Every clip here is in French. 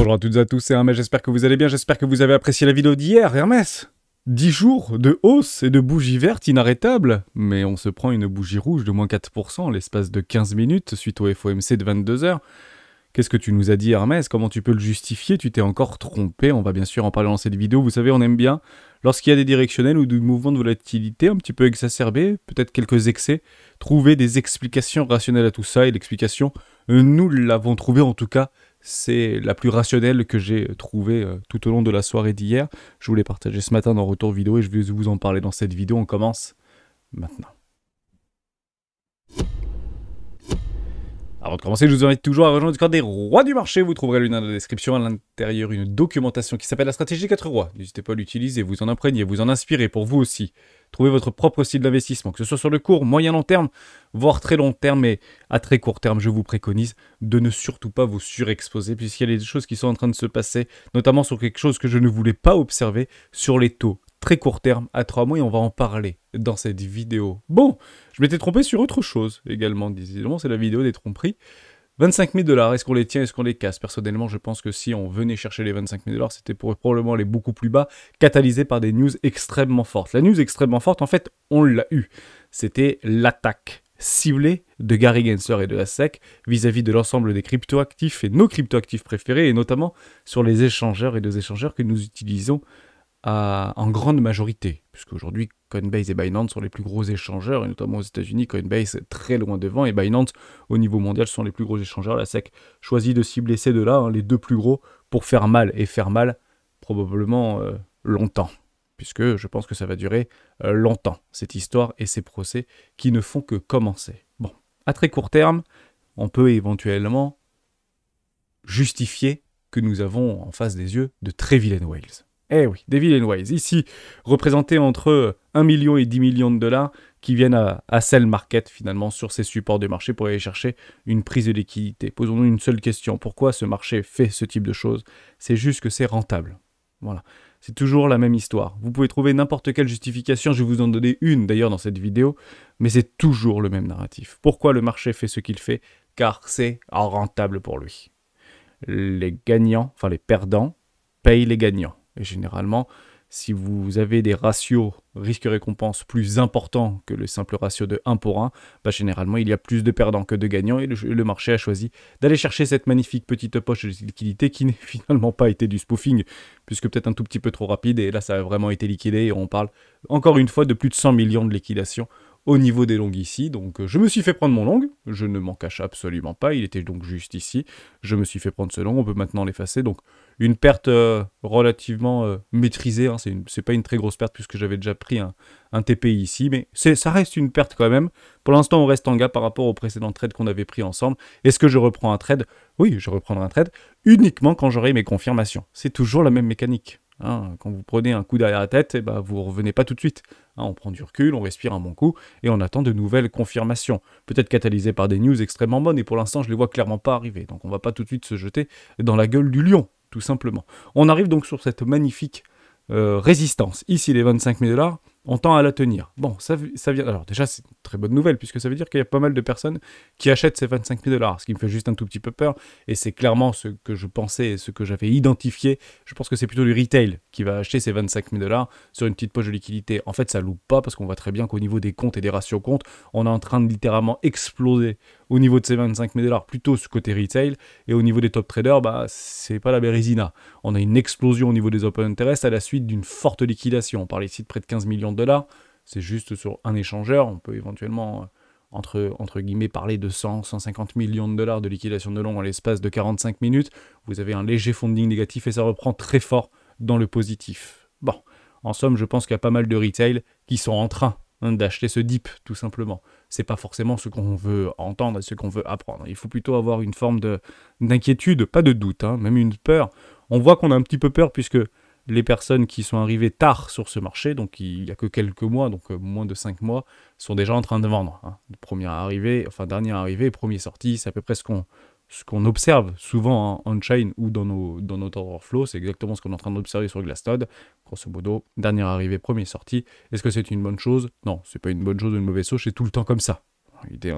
Bonjour à toutes et à tous, c'est Hermès, j'espère que vous allez bien, j'espère que vous avez apprécié la vidéo d'hier, Hermès. 10 jours de hausse et de bougies vertes inarrêtables, mais on se prend une bougie rouge de moins 4% en l'espace de 15 minutes suite au FOMC de 22 heures. Qu'est-ce que tu nous as dit, Hermès? Comment tu peux le justifier? Tu t'es encore trompé, on va bien sûr en parler dans cette vidéo. Vous savez, on aime bien, lorsqu'il y a des directionnels ou des mouvements de volatilité un petit peu exacerbés, peut-être quelques excès, trouver des explications rationnelles à tout ça, et l'explication, nous l'avons trouvée en tout cas. C'est la plus rationnelle que j'ai trouvée tout au long de la soirée d'hier. Je vous l'ai partagée ce matin dans Retour Vidéo et je vais vous en parler dans cette vidéo. On commence maintenant. Avant de commencer, je vous invite toujours à rejoindre le Discord des rois du marché. Vous trouverez le lien dans la description, à l'intérieur une documentation qui s'appelle la stratégie 4 rois. N'hésitez pas à l'utiliser, vous en imprégner, vous en inspirer pour vous aussi. Trouvez votre propre style d'investissement, que ce soit sur le court, moyen, long terme, voire très long terme, mais à très court terme, je vous préconise de ne surtout pas vous surexposer, puisqu'il y a des choses qui sont en train de se passer, notamment sur quelque chose que je ne voulais pas observer, sur les taux très court terme à 3 mois, et on va en parler dans cette vidéo. Bon, je m'étais trompé sur autre chose également, décidément, c'est la vidéo des tromperies. 25 000 $, est-ce qu'on les tient, est-ce qu'on les casse? Personnellement, je pense que si on venait chercher les 25 000 $, c'était pour probablement aller beaucoup plus bas, catalysé par des news extrêmement fortes. La news extrêmement forte, en fait, on l'a eu. C'était l'attaque ciblée de Gary Gensler et de la SEC vis-à-vis de l'ensemble des cryptoactifs et nos cryptoactifs préférés, et notamment sur les échangeurs et les échangeurs que nous utilisons en grande majorité, puisque aujourd'hui Coinbase et Binance sont les plus gros échangeurs, et notamment aux États-Unis, Coinbase est très loin devant, et Binance au niveau mondial sont les plus gros échangeurs. La SEC choisit de cibler ces deux-là, les deux plus gros, pour faire mal, et faire mal probablement longtemps, puisque je pense que ça va durer longtemps, cette histoire et ces procès qui ne font que commencer. Bon, à très court terme, on peut éventuellement justifier que nous avons en face des yeux de très vilaines whales. Eh oui, des villain whales, ici représentés entre 1 million et 10 millions de dollars qui viennent à sell market finalement sur ces supports de marché pour aller chercher une prise de liquidité. Posons-nous une seule question, pourquoi ce marché fait ce type de choses? C'est juste que c'est rentable. Voilà, c'est toujours la même histoire. Vous pouvez trouver n'importe quelle justification, je vais vous en donner une d'ailleurs dans cette vidéo, mais c'est toujours le même narratif. Pourquoi le marché fait ce qu'il fait? Car c'est rentable pour lui. Les gagnants, enfin les perdants, payent les gagnants. Et généralement, si vous avez des ratios risque-récompense plus importants que le simple ratio de 1 pour 1, bah généralement il y a plus de perdants que de gagnants, et le marché a choisi d'aller chercher cette magnifique petite poche de liquidité qui n'a finalement pas été du spoofing, puisque peut-être un tout petit peu trop rapide, et là ça a vraiment été liquidé, et on parle encore une fois de plus de 100 millions de liquidations au niveau des longs ici. Donc je me suis fait prendre mon long, je ne m'en cache absolument pas, il était donc juste ici, je me suis fait prendre ce long, on peut maintenant l'effacer, donc une perte relativement maîtrisée, hein. C'est pas une très grosse perte puisque j'avais déjà pris un TPI ici, mais ça reste une perte quand même. Pour l'instant on reste en gap par rapport au précédent trade qu'on avait pris ensemble. Est-ce que je reprends un trade? Oui, je reprendrai un trade uniquement quand j'aurai mes confirmations. C'est toujours la même mécanique. Hein, quand vous prenez un coup derrière la tête, vous ne revenez pas tout de suite. Hein, on prend du recul, on respire un bon coup, et on attend de nouvelles confirmations. Peut-être catalysées par des news extrêmement bonnes, et pour l'instant, je ne les vois clairement pas arriver. Donc on ne va pas tout de suite se jeter dans la gueule du lion, tout simplement. On arrive donc sur cette magnifique résistance. Ici, les 25 000 $, on tend à la tenir. Bon, ça vient... Alors déjà, c'est une très bonne nouvelle, puisque ça veut dire qu'il y a pas mal de personnes qui achètent ces 25 000 $, ce qui me fait juste un tout petit peu peur, et c'est clairement ce que je pensais et ce que j'avais identifié. Je pense que c'est plutôt le retail qui va acheter ces 25 000 $ sur une petite poche de liquidité. En fait, ça loupe pas, parce qu'on voit très bien qu'au niveau des comptes et des ratios comptes, on est en train de littéralement exploser au niveau de ces 25 000 $, plutôt ce côté retail, et au niveau des top traders, c'est pas la bérésina. On a une explosion au niveau des open interest à la suite d'une forte liquidation. On parle ici de près de 15 millions de dollars, c'est juste sur un échangeur, on peut éventuellement, entre guillemets, parler de 100-150 millions de dollars de liquidation de long en l'espace de 45 minutes. Vous avez un léger funding négatif et ça reprend très fort dans le positif. Bon, en somme, je pense qu'il y a pas mal de retail qui sont en train d'acheter ce dip, tout simplement. C'est pas forcément ce qu'on veut entendre et ce qu'on veut apprendre. Il faut plutôt avoir une forme d'inquiétude, pas de doute, hein, même une peur. On voit qu'on a un petit peu peur puisque les personnes qui sont arrivées tard sur ce marché, donc il n'y a que quelques mois, donc moins de 5 mois, sont déjà en train de vendre. Hein. Dernière arrivée, premier sorti, c'est à peu près ce qu'on observe souvent on-chain ou dans notre order flow, c'est exactement ce qu'on est en train d'observer sur Glassnode. Grosso modo, dernière arrivée, premier sorti. Est-ce que c'est une bonne chose? Non, c'est pas une bonne chose ou une mauvaise chose, c'est tout le temps comme ça.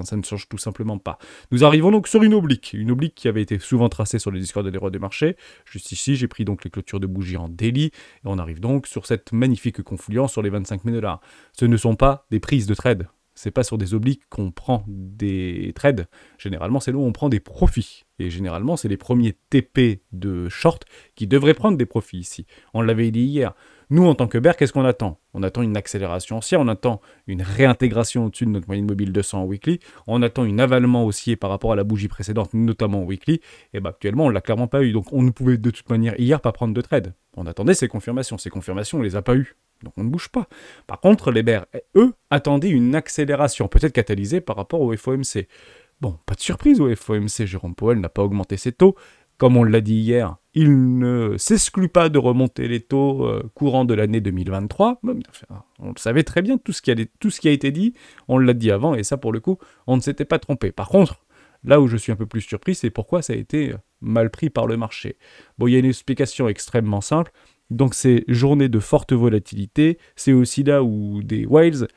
Ça ne change tout simplement pas. Nous arrivons donc sur une oblique qui avait été souvent tracée sur les Discord des rois du marché. Juste ici, j'ai pris donc les clôtures de bougies en daily, et on arrive donc sur cette magnifique confluence sur les 25 000 $. Ce ne sont pas des prises de trade. C'est pas sur des obliques qu'on prend des trades. Généralement, c'est là où on prend des profits. Et généralement, c'est les premiers TP de short qui devraient prendre des profits ici. On l'avait dit hier. Nous, en tant que bear, qu'est-ce qu'on attend? On attend une accélération haussière, on attend une réintégration au-dessus de notre moyenne mobile 200 en weekly, on attend un avalement haussier par rapport à la bougie précédente, notamment en weekly, et bah actuellement, on ne l'a clairement pas eu. Donc, on ne pouvait de toute manière hier pas prendre de trade. On attendait ces confirmations. Ces confirmations, on ne les a pas eues. Donc on ne bouge pas. Par contre, les bears, eux, attendaient une accélération, peut-être catalysée par rapport au FOMC. Bon, pas de surprise au FOMC, Jérôme Powell n'a pas augmenté ses taux. Comme on l'a dit hier, il ne s'exclut pas de remonter les taux courant de l'année 2023. On le savait très bien, tout ce qui a été dit, on l'a dit avant, et ça pour le coup, on ne s'était pas trompé. Par contre, là où je suis un peu plus surpris, c'est pourquoi ça a été mal pris par le marché. Bon, il y a une explication extrêmement simple. Donc ces journées de forte volatilité, c'est aussi là où des whales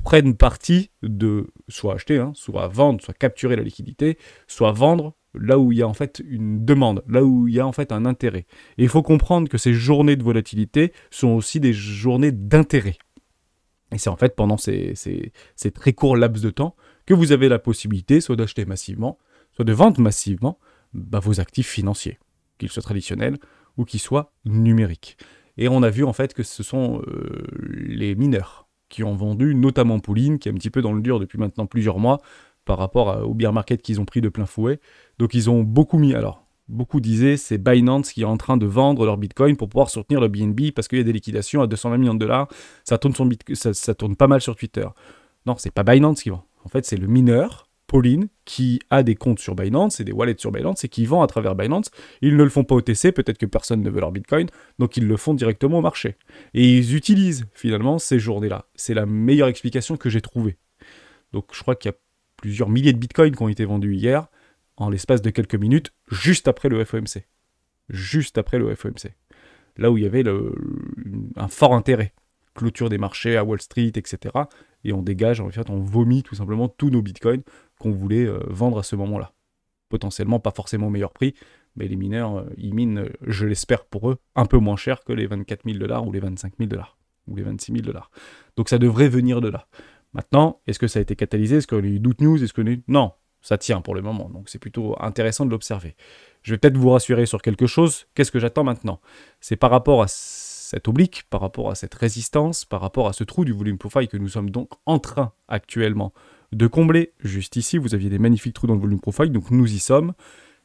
prennent parti de soit acheter, soit vendre, soit capturer la liquidité, soit vendre là où il y a en fait une demande, là où il y a en fait un intérêt. Et il faut comprendre que ces journées de volatilité sont aussi des journées d'intérêt. Et c'est en fait pendant ces très courts laps de temps que vous avez la possibilité soit d'acheter massivement, soit de vendre massivement vos actifs financiers, qu'ils soient traditionnels ou qu'ils soient numériques. Et on a vu en fait que ce sont les mineurs qui ont vendu, notamment Pauline, qui est un petit peu dans le dur depuis maintenant plusieurs mois, par rapport au bear market qu'ils ont pris de plein fouet. Donc ils ont beaucoup mis, alors, beaucoup disaient, c'est Binance qui est en train de vendre leur Bitcoin pour pouvoir soutenir le BNB, parce qu'il y a des liquidations à 220 millions de $, ça tourne pas mal sur Twitter. Non, c'est pas Binance qui vend. En fait, c'est le mineur, Pauline, qui a des comptes sur Binance et des wallets sur Binance et qui vend à travers Binance. Ils ne le font pas au TC, peut-être que personne ne veut leur Bitcoin, donc ils le font directement au marché. Et ils utilisent finalement ces journées-là. C'est la meilleure explication que j'ai trouvée. Donc je crois qu'il y a plusieurs milliers de Bitcoins qui ont été vendus hier, en l'espace de quelques minutes, juste après le FOMC. Juste après le FOMC. Là où il y avait un fort intérêt. Clôture des marchés à Wall Street, etc. Et on dégage, en fait, on vomit tout simplement tous nos bitcoins qu'on voulait vendre à ce moment-là. Potentiellement pas forcément au meilleur prix, mais les mineurs, ils minent, je l'espère pour eux, un peu moins cher que les 24 000 $ ou les 25 000 $, ou les 26 000 $. Donc ça devrait venir de là. Maintenant, est-ce que ça a été catalysé? Est-ce qu'on a eu d'autres news? Non, ça tient pour le moment, donc c'est plutôt intéressant de l'observer. Je vais peut-être vous rassurer sur quelque chose. Qu'est-ce que j'attends maintenant? C'est par rapport à cette oblique, par rapport à cette résistance, par rapport à ce trou du volume profile que nous sommes donc en train actuellement de combler. Juste ici, vous aviez des magnifiques trous dans le volume profile, donc nous y sommes.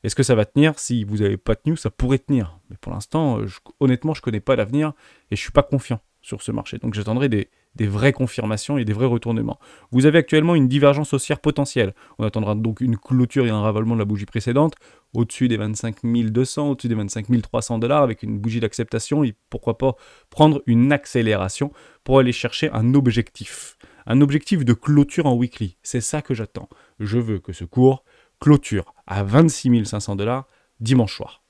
Est-ce que ça va tenir? Si vous n'avez pas de news, ça pourrait tenir. Mais pour l'instant, honnêtement, je ne connais pas l'avenir et je ne suis pas confiant sur ce marché. Donc j'attendrai des vraies confirmations et des vrais retournements. Vous avez actuellement une divergence haussière potentielle. On attendra donc une clôture et un ravalement de la bougie précédente, au-dessus des 25 200, au-dessus des 25 300 $, avec une bougie d'acceptation, et pourquoi pas prendre une accélération pour aller chercher un objectif de clôture en weekly. C'est ça que j'attends. Je veux que ce cours clôture à 26 500 $ dimanche soir.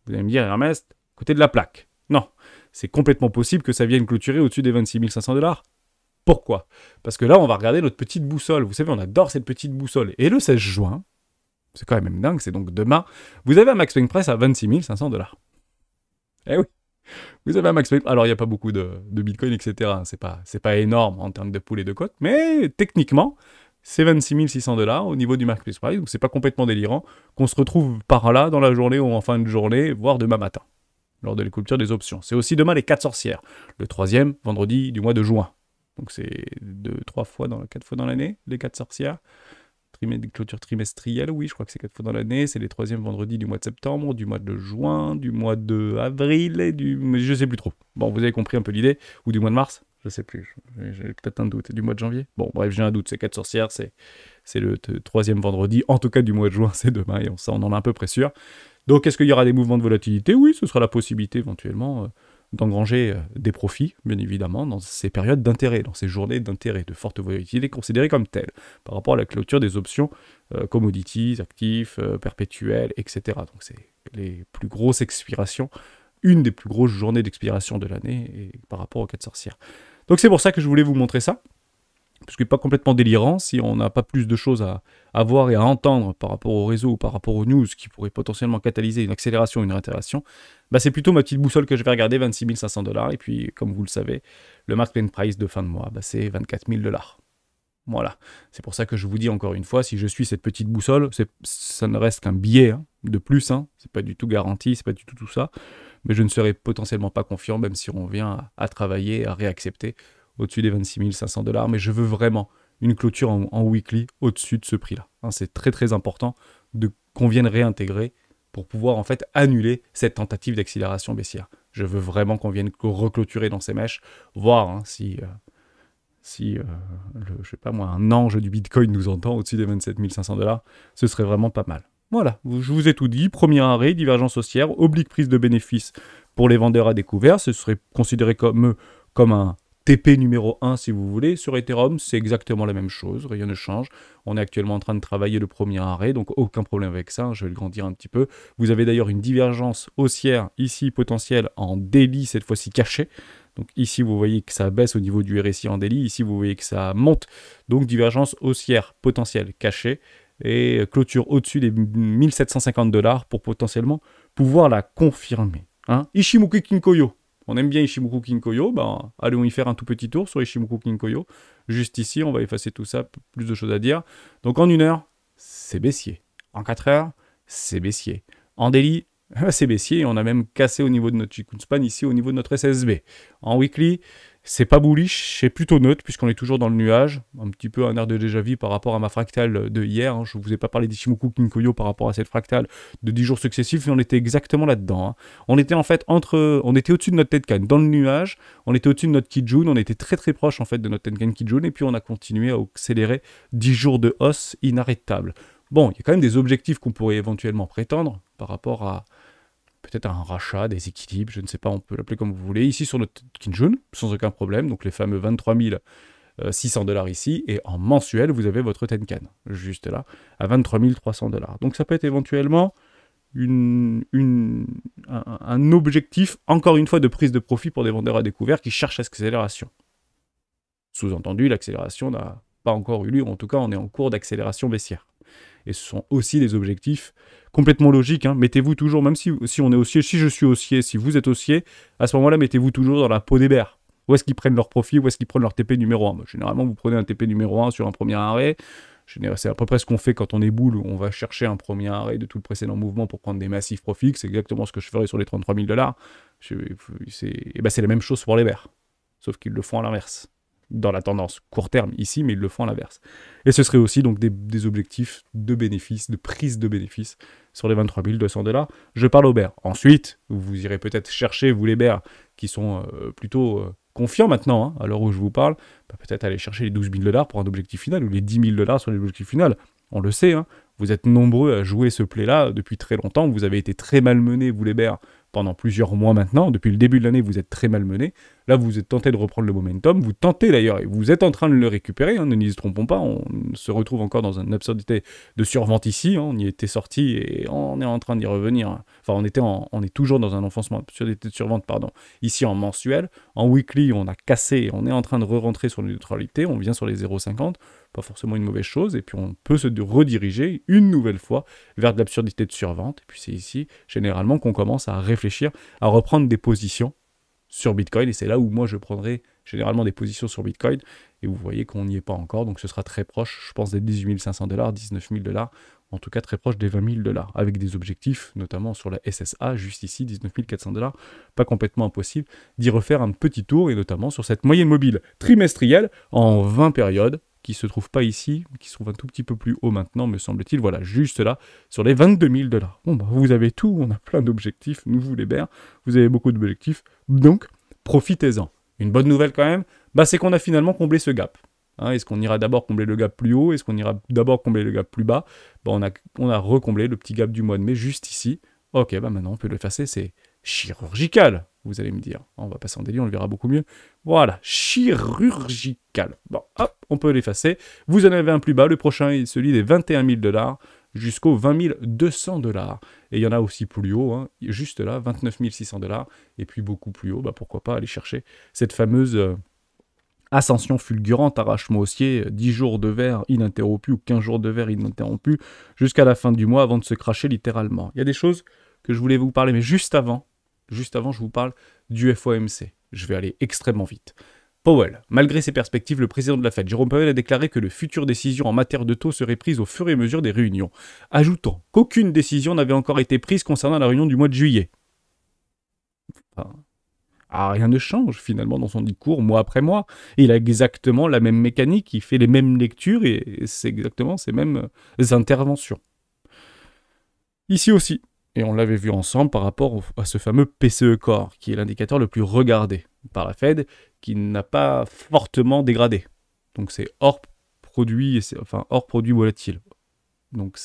Vous allez me dire, Hermès, côté de la plaque. Non, c'est complètement possible que ça vienne clôturer au-dessus des 26 500 $. Pourquoi? Parce que là, on va regarder notre petite boussole. Vous savez, on adore cette petite boussole. Et le 16 juin, c'est quand même dingue, c'est donc demain, vous avez un max swing price à 26 500 $. Eh oui, vous avez un max swing. Alors, il n'y a pas beaucoup de Bitcoin, etc. C'est pas énorme en termes de pool et de cote, mais techniquement, c'est 26 600 $ au niveau du max price. Donc, c'est pas complètement délirant qu'on se retrouve par là dans la journée ou en fin de journée, voire demain matin, lors de l'éclôture des options. C'est aussi demain les 4 sorcières, le 3e vendredi du mois de juin. Donc c'est 4 fois dans l'année, les 4 sorcières. Clôture trimestrielle, oui, je crois que c'est 4 fois dans l'année. C'est les 3e vendredis du mois de septembre, du mois de juin, du mois de avril et je sais plus trop. Bon, vous avez compris un peu l'idée. Ou du mois de mars, je sais plus. J'ai peut-être un doute. Du mois de janvier. Bon, bref, j'ai un doute. C'est 4 sorcières, c'est le 3e vendredi. En tout cas, du mois de juin, c'est demain. Et ça, on en est un peu près sûr. Donc, est-ce qu'il y aura des mouvements de volatilité? Oui, ce sera la possibilité éventuellement d'engranger des profits, bien évidemment, dans ces périodes d'intérêt, dans ces journées d'intérêt, de forte volatilité considérées comme telles, par rapport à la clôture des options commodities, actifs, perpétuels, etc. Donc, c'est les plus grosses expirations, une des plus grosses journées d'expiration de l'année par rapport aux 4 sorcières. Donc, c'est pour ça que je voulais vous montrer ça. ce qui n'est pas complètement délirant si on n'a pas plus de choses à voir et à entendre par rapport au réseau ou par rapport aux news qui pourraient potentiellement catalyser une accélération, une réitération, bah c'est plutôt ma petite boussole que je vais regarder, 26 500 $. Et puis, comme vous le savez, le market price de fin de mois, bah c'est 24 000 $. Voilà, c'est pour ça que je vous dis encore une fois, si je suis cette petite boussole, ça ne reste qu'un billet de plus, c'est pas du tout garanti, c'est pas du tout ça, mais je ne serai potentiellement pas confiant, même si on vient à travailler, à réaccepter au-dessus des 26 500 $, mais je veux vraiment une clôture en weekly au-dessus de ce prix-là. C'est très très important qu'on vienne réintégrer pour pouvoir en fait annuler cette tentative d'accélération baissière. Je veux vraiment qu'on vienne reclôturer dans ces mèches, voir si je sais pas moi, un ange du Bitcoin nous entend au-dessus des 27 500 $, ce serait vraiment pas mal. Voilà, je vous ai tout dit. Premier arrêt, divergence haussière, oblique prise de bénéfice pour les vendeurs à découvert. Ce serait considéré comme un TP numéro 1 si vous voulez. Sur Ethereum, c'est exactement la même chose, rien ne change. On est actuellement en train de travailler le premier arrêt, donc aucun problème avec ça, je vais le grandir un petit peu. Vous avez d'ailleurs une divergence haussière ici potentielle en daily, cette fois-ci cachée. Donc ici, vous voyez que ça baisse au niveau du RSI en daily. Ici, vous voyez que ça monte. Donc divergence haussière potentielle cachée et clôture au-dessus des 1750 $ pour potentiellement pouvoir la confirmer. Ichimoku Kinkoyo. On aime bien Ichimoku Kinkoyo. Allons y faire un tout petit tour sur Ichimoku Kinkoyo. Juste ici, on va effacer tout ça. Plus de choses à dire. Donc en 1 heure, c'est baissier. En 4 heures, c'est baissier. En daily, c'est baissier et on a même cassé au niveau de notre Chikungunya Span ici au niveau de notre SSB. En weekly, c'est pas bullish, c'est plutôt neutre puisqu'on est toujours dans le nuage. Un petit peu un air de déjà-vu par rapport à ma fractale de hier. Je ne vous ai pas parlé d'Ichimoku Kinkoyo par rapport à cette fractale de 10 jours successifs, mais on était exactement là-dedans. On était en fait on était au-dessus de notre Tenkan, dans le nuage, on était au-dessus de notre Kijun, on était très très proche en fait de notre Tenkan Kijun et puis on a continué à accélérer 10 jours de hausse inarrêtable. Bon, il y a quand même des objectifs qu'on pourrait éventuellement prétendre par rapport à peut-être un rachat, des équilibres, je ne sais pas, on peut l'appeler comme vous voulez. Ici sur notre Kinjun, sans aucun problème, donc les fameux 23 600 $ ici, et en mensuel, vous avez votre Tenkan, juste là, à 23 300 $. Donc ça peut être éventuellement un objectif, encore une fois, de prise de profit pour des vendeurs à découvert qui cherchent l'accélération. Sous-entendu, l'accélération n'a pas encore eu lieu, en tout cas, on est en cours d'accélération baissière. Et ce sont aussi des objectifs complètement logiques. Mettez-vous toujours, même si on est haussier, si je suis haussier, si vous êtes haussier, à ce moment-là, mettez-vous toujours dans la peau des bears. Où est-ce qu'ils prennent leur profit, où est-ce qu'ils prennent leur TP numéro 1 Généralement, vous prenez un TP numéro 1 sur un premier arrêt. C'est à peu près ce qu'on fait quand on est boule, où on va chercher un premier arrêt de tout le précédent mouvement pour prendre des massifs profits. C'est exactement ce que je ferais sur les 33 000 $. C'est la même chose pour les bears. Sauf qu'ils le font à l'inverse. Dans la tendance court terme ici, mais ils le font à l'inverse. Et ce serait aussi donc des objectifs de bénéfices, de prise de bénéfices sur les 23 200 $. Je parle aux bears. Ensuite, vous irez peut-être chercher, vous les bears, qui sont plutôt confiants maintenant, à l'heure où je vous parle, peut-être aller chercher les 12 000 $ pour un objectif final, ou les 10 000 $ sur l'objectif final. On le sait, vous êtes nombreux à jouer ce play-là depuis très longtemps, vous avez été très malmenés, vous les bears, pendant plusieurs mois maintenant. Depuis le début de l'année, vous êtes très malmenés. Là, vous êtes tenté de reprendre le momentum. Vous tentez d'ailleurs, et vous êtes en train de le récupérer. Ne nous y trompons pas. On se retrouve encore dans une absurdité de survente ici. On y était sorti et on est en train d'y revenir. Enfin, on est toujours dans un enfoncement, absurdité de survente, pardon. Ici en mensuel. En weekly, on a cassé. On est en train de re-rentrer sur les neutralités. On vient sur les 0,50. Pas forcément une mauvaise chose. Et puis, on peut se rediriger une nouvelle fois vers de l'absurdité de survente. Et puis, c'est ici, généralement, qu'on commence à réfléchir, à reprendre des positions sur Bitcoin, et c'est là où moi je prendrai généralement des positions sur Bitcoin, et vous voyez qu'on n'y est pas encore, donc ce sera très proche, je pense, des 18 500 $, 19 000 $, en tout cas très proche des 20 000 $, avec des objectifs, notamment sur la SSA, juste ici, 19 400 $, pas complètement impossible d'y refaire un petit tour, et notamment sur cette moyenne mobile trimestrielle en 20 périodes, qui ne se trouve pas ici, qui se trouve un tout petit peu plus haut maintenant, me semble-t-il, voilà, juste là, sur les 22 000 $. Bon, vous avez tout, on a plein d'objectifs, nous vous les bears, vous avez beaucoup d'objectifs, donc profitez-en. Une bonne nouvelle quand même, c'est qu'on a finalement comblé ce gap. Est-ce qu'on ira d'abord combler le gap plus haut? Est-ce qu'on ira d'abord combler le gap plus bas? On a recomblé le petit gap du mois de mai juste ici. Ok, maintenant on peut l'effacer, c'est chirurgical, vous allez me dire. On va passer en délit, on le verra beaucoup mieux. Voilà, chirurgical. Bon, hop, on peut l'effacer. Vous en avez un plus bas, le prochain est celui des 21 000 $ jusqu'aux 20 200 $. Et il y en a aussi plus haut, juste là, 29 600 $. Et puis beaucoup plus haut, pourquoi pas aller chercher cette fameuse Ascension fulgurante, arrachement haussier, 10 jours de vert ininterrompu ou 15 jours de vert ininterrompu jusqu'à la fin du mois avant de se cracher littéralement. Il y a des choses que je voulais vous parler, mais juste avant, je vous parle du FOMC. Je vais aller extrêmement vite. Powell. Malgré ses perspectives, le président de la Fed, Jérôme Powell, a déclaré que les futures décisions en matière de taux seraient prises au fur et à mesure des réunions, ajoutant qu'aucune décision n'avait encore été prise concernant la réunion du mois de juillet. Rien ne change finalement dans son discours mois après mois. Il a exactement la même mécanique, il fait les mêmes lectures et c'est exactement ces mêmes interventions. Ici aussi, et on l'avait vu ensemble par rapport à ce fameux PCE Core, qui est l'indicateur le plus regardé par la Fed, qui n'a pas fortement dégradé. Donc c'est hors produit volatile. Donc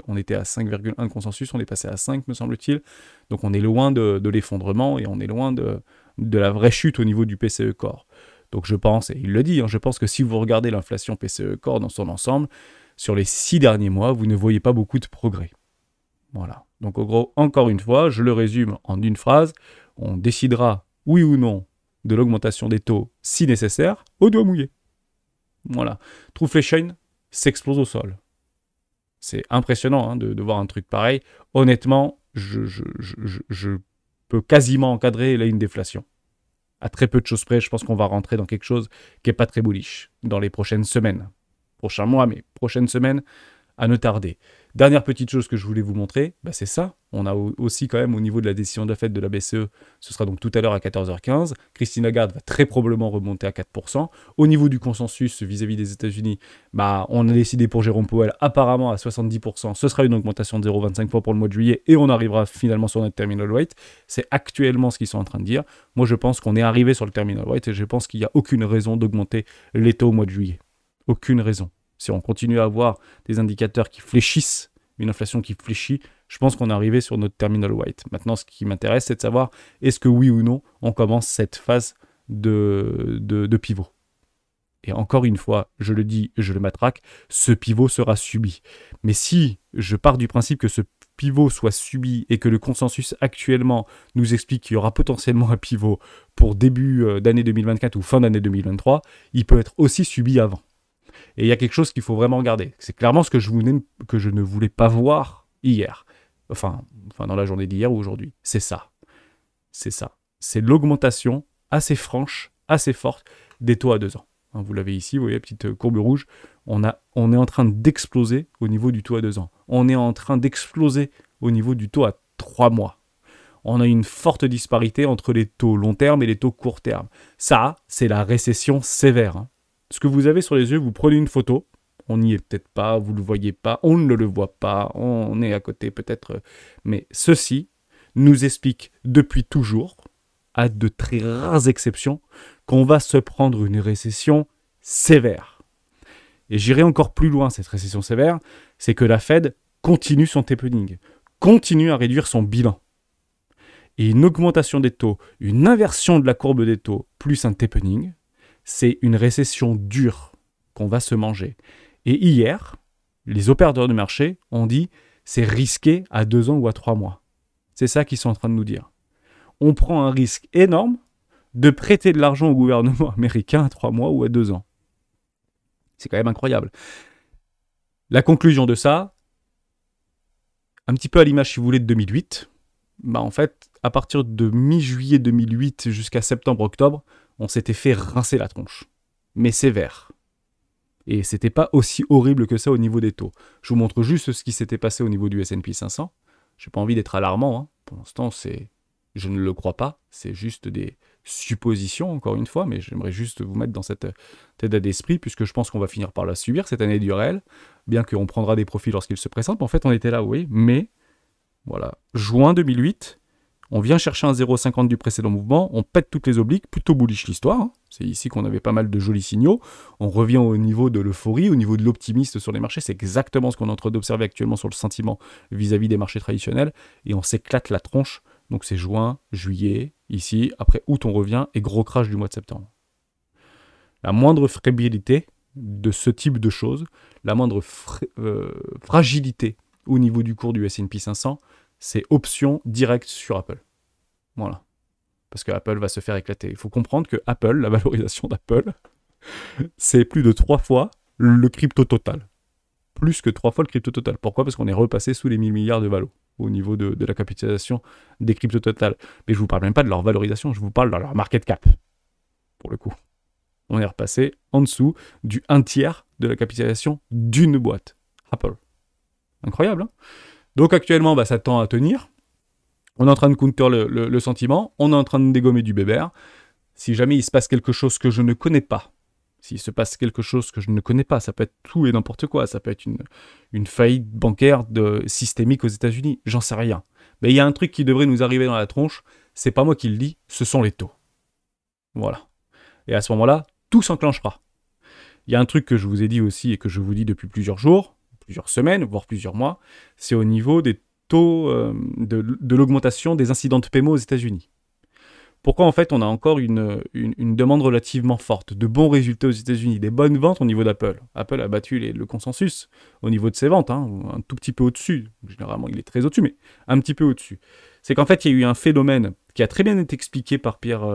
on était à 5,1 de consensus, on est passé à 5 me semble-t-il. Donc on est loin de l'effondrement et on est loin de la vraie chute au niveau du PCE Core. Donc je pense, et il le dit, je pense que si vous regardez l'inflation PCE Core dans son ensemble, sur les 6 derniers mois, vous ne voyez pas beaucoup de progrès. Voilà. Donc en gros, encore une fois, je le résume en une phrase, on décidera oui ou non de l'augmentation des taux si nécessaire, au doigt mouillé. Voilà. Trueflation s'explose au sol. C'est impressionnant de voir un truc pareil. Honnêtement, je peux quasiment encadrer là une déflation. À très peu de choses près, je pense qu'on va rentrer dans quelque chose qui n'est pas très bullish dans les prochaines semaines. Prochains mois, mais prochaines semaines, à ne tarder. Dernière petite chose que je voulais vous montrer, c'est ça. On a aussi quand même au niveau de la décision de la Fed de la BCE, ce sera donc tout à l'heure à 14h15. Christine Lagarde va très probablement remonter à 4%. Au niveau du consensus vis-à-vis des États-Unis, on a décidé pour Jérôme Powell apparemment à 70%. Ce sera une augmentation de 0,25 fois pour le mois de juillet et on arrivera finalement sur notre terminal rate. C'est actuellement ce qu'ils sont en train de dire. Moi je pense qu'on est arrivé sur le terminal rate et je pense qu'il n'y a aucune raison d'augmenter les taux au mois de juillet. Aucune raison. Si on continue à avoir des indicateurs qui fléchissent, une inflation qui fléchit, je pense qu'on est arrivé sur notre terminal white. Maintenant, ce qui m'intéresse, c'est de savoir est-ce que oui ou non, on commence cette phase de pivot. Et encore une fois, je le dis, je le matraque, ce pivot sera subi. Mais si je pars du principe que ce pivot soit subi et que le consensus actuellement nous explique qu'il y aura potentiellement un pivot pour début d'année 2024 ou fin d'année 2023, il peut être aussi subi avant. Et il y a quelque chose qu'il faut vraiment regarder. C'est clairement ce que je ne voulais pas voir hier. Enfin dans la journée d'hier ou aujourd'hui. C'est ça. C'est ça. C'est l'augmentation assez franche, assez forte des taux à 2 ans. Vous l'avez ici, vous voyez la petite courbe rouge. On est en train d'exploser au niveau du taux à 2 ans. On est en train d'exploser au niveau du taux à 3 mois. On a une forte disparité entre les taux long terme et les taux court terme. Ça, c'est la récession sévère. Ce que vous avez sur les yeux, vous prenez une photo, on n'y est peut-être pas, vous ne le voyez pas, on ne le voit pas, on est à côté peut-être, mais ceci nous explique depuis toujours, à de très rares exceptions, qu'on va se prendre une récession sévère. Et j'irai encore plus loin, cette récession sévère, c'est que la Fed continue son tapering, continue à réduire son bilan. Et une augmentation des taux, une inversion de la courbe des taux, plus un tapering, c'est une récession dure qu'on va se manger. Et hier, les opérateurs de marché ont dit c'est risqué à 2 ans ou à 3 mois. C'est ça qu'ils sont en train de nous dire. On prend un risque énorme de prêter de l'argent au gouvernement américain à 3 mois ou à 2 ans. C'est quand même incroyable. La conclusion de ça, un petit peu à l'image, si vous voulez, de 2008, en fait, à partir de mi-juillet 2008 jusqu'à septembre-octobre, on s'était fait rincer la tronche, mais sévère. Et c'était pas aussi horrible que ça au niveau des taux. Je vous montre juste ce qui s'était passé au niveau du S&P 500. J'ai pas envie d'être alarmant. Pour l'instant, je ne le crois pas. C'est juste des suppositions, encore une fois, mais j'aimerais juste vous mettre dans cet état d'esprit, puisque je pense qu'on va finir par la subir, cette année du réel, bien qu'on prendra des profits lorsqu'il se présente. En fait, on était là, oui, mais voilà. Juin 2008... on vient chercher un 0,50 du précédent mouvement, on pète toutes les obliques, plutôt bullish l'histoire. C'est ici qu'on avait pas mal de jolis signaux. On revient au niveau de l'euphorie, au niveau de l'optimiste sur les marchés. C'est exactement ce qu'on est en train d'observer actuellement sur le sentiment vis-à-vis des marchés traditionnels. Et on s'éclate la tronche. Donc c'est juin, juillet, ici. Après août, on revient et gros crash du mois de septembre. La moindre fragilité de ce type de choses, la moindre fragilité au niveau du cours du S&P 500, c'est option directe sur Apple. Voilà. Parce que Apple va se faire éclater. Il faut comprendre que Apple, la valorisation d'Apple, C'est plus de 3 fois le crypto total. Plus que 3 fois le crypto total. Pourquoi? Parce qu'on est repassé sous les 1000 milliards de valo au niveau de la capitalisation des crypto totales. Mais je vous parle même pas de leur valorisation, je vous parle de leur market cap, pour le coup. On est repassé en dessous du 1/3 de la capitalisation d'une boîte. Apple. Incroyable, hein? Donc actuellement, ça tend à tenir. On est en train de counter le sentiment. On est en train de dégommer du bébert. Si jamais il se passe quelque chose que je ne connais pas, s'il se passe quelque chose que je ne connais pas, ça peut être tout et n'importe quoi. Ça peut être une faillite bancaire systémique aux États-Unis. J'en sais rien. Mais il y a un truc qui devrait nous arriver dans la tronche. C'est pas moi qui le dis, ce sont les taux. Voilà. Et à ce moment-là, tout s'enclenchera. Il y a un truc que je vous ai dit aussi et que je vous dis depuis plusieurs jours, plusieurs semaines, voire plusieurs mois, c'est au niveau des taux de l'augmentation des incidents de paiement aux États-Unis. Pourquoi en fait on a encore une demande relativement forte, de bons résultats aux États-Unis, des bonnes ventes au niveau d'Apple. Apple a battu le consensus au niveau de ses ventes, hein, un tout petit peu au-dessus. Généralement il est très au-dessus, mais un petit peu au-dessus. C'est qu'en fait il y a eu un phénomène qui a très bien été expliqué par Pierre...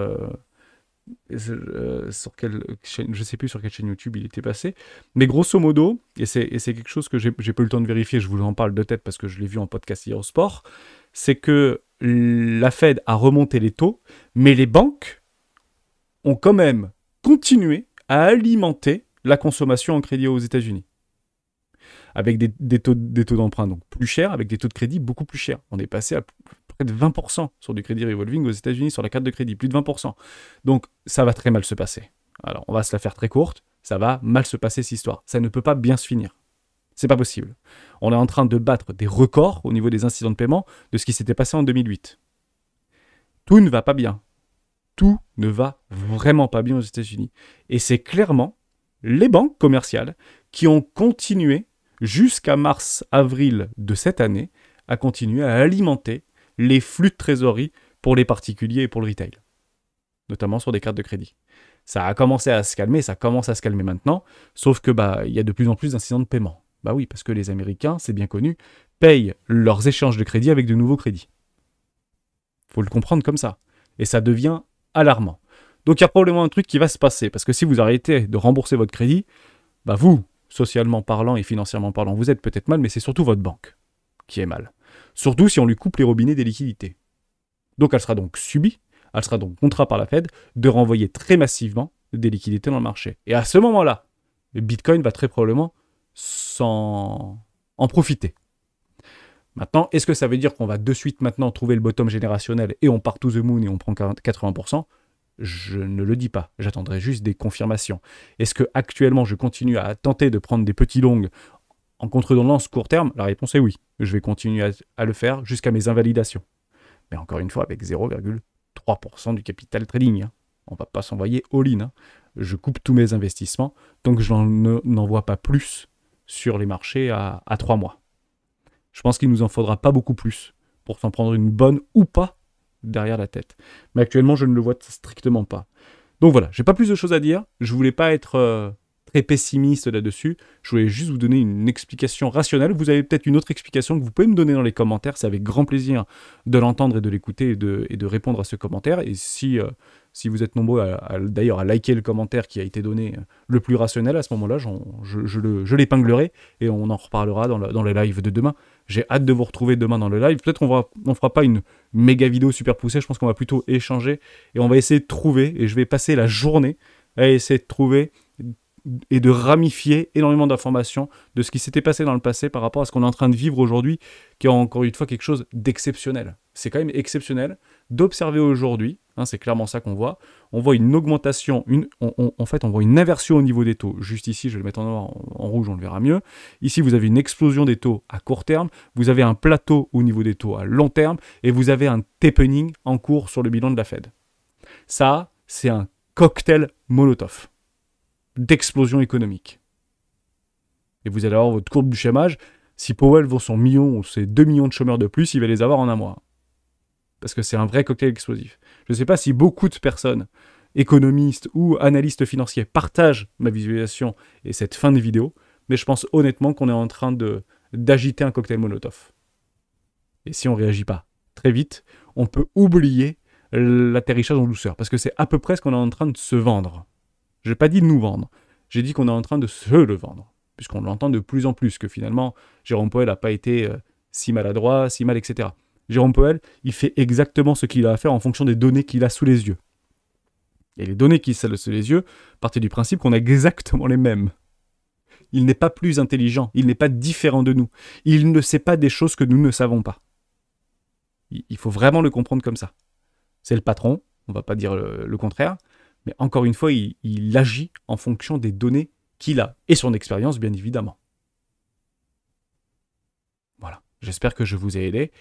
sur quelle chaîne, je sais plus sur quelle chaîne YouTube il était passé, mais grosso modo, et c'est quelque chose que j'ai pas eu le temps de vérifier, je vous en parle de tête parce que je l'ai vu en podcast hier au sport, c'est que la Fed a remonté les taux, mais les banques ont quand même continué à alimenter la consommation en crédit aux États-Unis. Avec des taux d'emprunt donc plus chers, avec des taux de crédit beaucoup plus chers. On est passé à près de 20% sur du crédit revolving aux États-Unis, sur la carte de crédit, plus de 20%. Donc ça va très mal se passer. Alors on va se la faire très courte, ça va mal se passer cette histoire. Ça ne peut pas bien se finir. C'est pas possible. On est en train de battre des records au niveau des incidents de paiement de ce qui s'était passé en 2008. Tout ne va pas bien. Tout ne va vraiment pas bien aux États-Unis. Et c'est clairement les banques commerciales qui ont continué jusqu'à mars-avril de cette année à continuer à alimenter les flux de trésorerie pour les particuliers et pour le retail, notamment sur des cartes de crédit. Ça a commencé à se calmer, ça commence à se calmer maintenant, sauf que il y a de plus en plus d'incidents de paiement. Bah oui, parce que les Américains, c'est bien connu, payent leurs échanges de crédit avec de nouveaux crédits. Faut le comprendre comme ça. Et ça devient alarmant. Donc il y a probablement un truc qui va se passer, parce que si vous arrêtez de rembourser votre crédit, vous, socialement parlant et financièrement parlant, vous êtes peut-être mal, mais c'est surtout votre banque qui est mal. Surtout si on lui coupe les robinets des liquidités. Donc elle sera donc subie, elle sera donc contrainte par la Fed de renvoyer très massivement des liquidités dans le marché. Et à ce moment-là, le Bitcoin va très probablement en profiter. Maintenant, est-ce que ça veut dire qu'on va de suite maintenant trouver le bottom générationnel et on part to the moon et on prend 80%? Je ne le dis pas, j'attendrai juste des confirmations. Est-ce que actuellement je continue à tenter de prendre des petits longs en contre-lance court terme? La réponse est oui. Je vais continuer à le faire jusqu'à mes invalidations. Mais encore une fois, avec 0,3% du capital trading. Hein. On ne va pas s'envoyer all-in. Hein. Je coupe tous mes investissements, donc je n'en vois pas plus sur les marchés à 3 mois. Je pense qu'il ne nous en faudra pas beaucoup plus pour s'en prendre une bonne ou pas derrière la tête. Mais actuellement, je ne le vois strictement pas. Donc voilà, j'ai pas plus de choses à dire. Je voulais pas être très pessimiste là-dessus. Je voulais juste vous donner une explication rationnelle. Vous avez peut-être une autre explication que vous pouvez me donner dans les commentaires. C'est avec grand plaisir de l'entendre et de l'écouter et de répondre à ce commentaire. Et si vous êtes nombreux d'ailleurs à liker le commentaire qui a été donné le plus rationnel, à ce moment-là, je l'épinglerai et on en reparlera dans le live de demain. J'ai hâte de vous retrouver demain dans le live. Peut-être on fera pas une méga vidéo super poussée. Je pense qu'on va plutôt échanger et on va essayer de trouver. Et je vais passer la journée à essayer de trouver et de ramifier énormément d'informations de ce qui s'était passé dans le passé par rapport à ce qu'on est en train de vivre aujourd'hui, qui est encore une fois quelque chose d'exceptionnel. C'est quand même exceptionnel d'observer aujourd'hui, hein, c'est clairement ça qu'on voit. On voit une augmentation, en fait on voit une inversion au niveau des taux. Juste ici, je vais le mettre en noir, en rouge, on le verra mieux. Ici, vous avez une explosion des taux à court terme, vous avez un plateau au niveau des taux à long terme, et vous avez un tapering en cours sur le bilan de la Fed. Ça, c'est un cocktail Molotov d'explosion économique. Et vous allez avoir votre courbe du chômage. Si Powell vaut son million ou ses 2 millions de chômeurs de plus, il va les avoir en un mois. Parce que c'est un vrai cocktail explosif. Je ne sais pas si beaucoup de personnes, économistes ou analystes financiers, partagent ma visualisation et cette fin de vidéo, mais je pense honnêtement qu'on est en train d'agiter un cocktail Molotov. Et si on ne réagit pas très vite, on peut oublier l'atterrissage en douceur. Parce que c'est à peu près ce qu'on est en train de se vendre. Je n'ai pas dit de nous vendre. J'ai dit qu'on est en train de se le vendre. Puisqu'on l'entend de plus en plus, que finalement, Jérôme Powell n'a pas été si maladroit, si mal, etc. Jérôme Powell, il fait exactement ce qu'il a à faire en fonction des données qu'il a sous les yeux. Et les données qu'il a sous les yeux partent du principe qu'on a exactement les mêmes. Il n'est pas plus intelligent, il n'est pas différent de nous. Il ne sait pas des choses que nous ne savons pas. Il faut vraiment le comprendre comme ça. C'est le patron, on ne va pas dire le contraire, mais encore une fois, il agit en fonction des données qu'il a, et son expérience, bien évidemment. Voilà, j'espère que je vous ai aidé,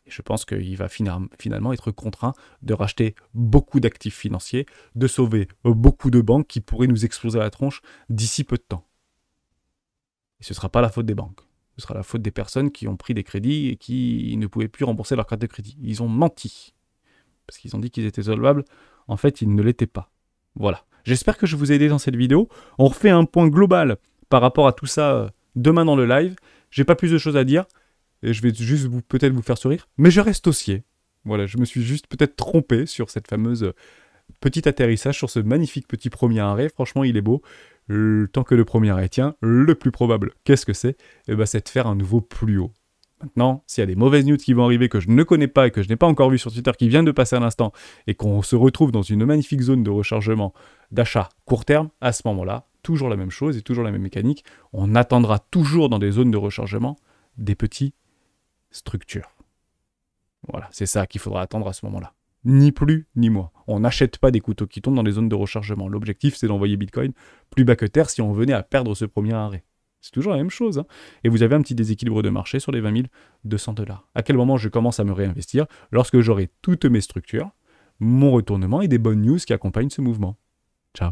et je pense qu'il va finalement être contraint de racheter beaucoup d'actifs financiers, de sauver beaucoup de banques qui pourraient nous exploser la tronche d'ici peu de temps. Et ce ne sera pas la faute des banques. Ce sera la faute des personnes qui ont pris des crédits et qui ne pouvaient plus rembourser leur carte de crédit. Ils ont menti. Parce qu'ils ont dit qu'ils étaient solvables. En fait, ils ne l'étaient pas. Voilà. J'espère que je vous ai aidé dans cette vidéo. On refait un point global par rapport à tout ça demain dans le live. J'ai pas plus de choses à dire. Et je vais juste peut-être vous faire sourire. Mais je reste haussier. Voilà, je me suis juste peut-être trompé sur cette fameuse petit atterrissage, sur ce magnifique petit premier arrêt. Franchement, il est beau. Tant que le premier arrêt tient, le plus probable, qu'est-ce que c'est? Eh ben, c'est de faire un nouveau plus haut. Maintenant, s'il y a des mauvaises news qui vont arriver que je ne connais pas et que je n'ai pas encore vu sur Twitter, qui viennent de passer à l'instant, et qu'on se retrouve dans une magnifique zone de rechargement d'achat court terme, à ce moment-là, toujours la même chose et toujours la même mécanique, on attendra toujours dans des zones de rechargement des petites structures. Voilà, c'est ça qu'il faudra attendre à ce moment-là. Ni plus, ni moins. On n'achète pas des couteaux qui tombent dans les zones de rechargement. L'objectif, c'est d'envoyer Bitcoin plus bas que terre si on venait à perdre ce premier arrêt. C'est toujours la même chose. Hein. Et vous avez un petit déséquilibre de marché sur les 20 200 $. À quel moment je commence à me réinvestir? Lorsque j'aurai toutes mes structures, mon retournement et des bonnes news qui accompagnent ce mouvement. Ciao.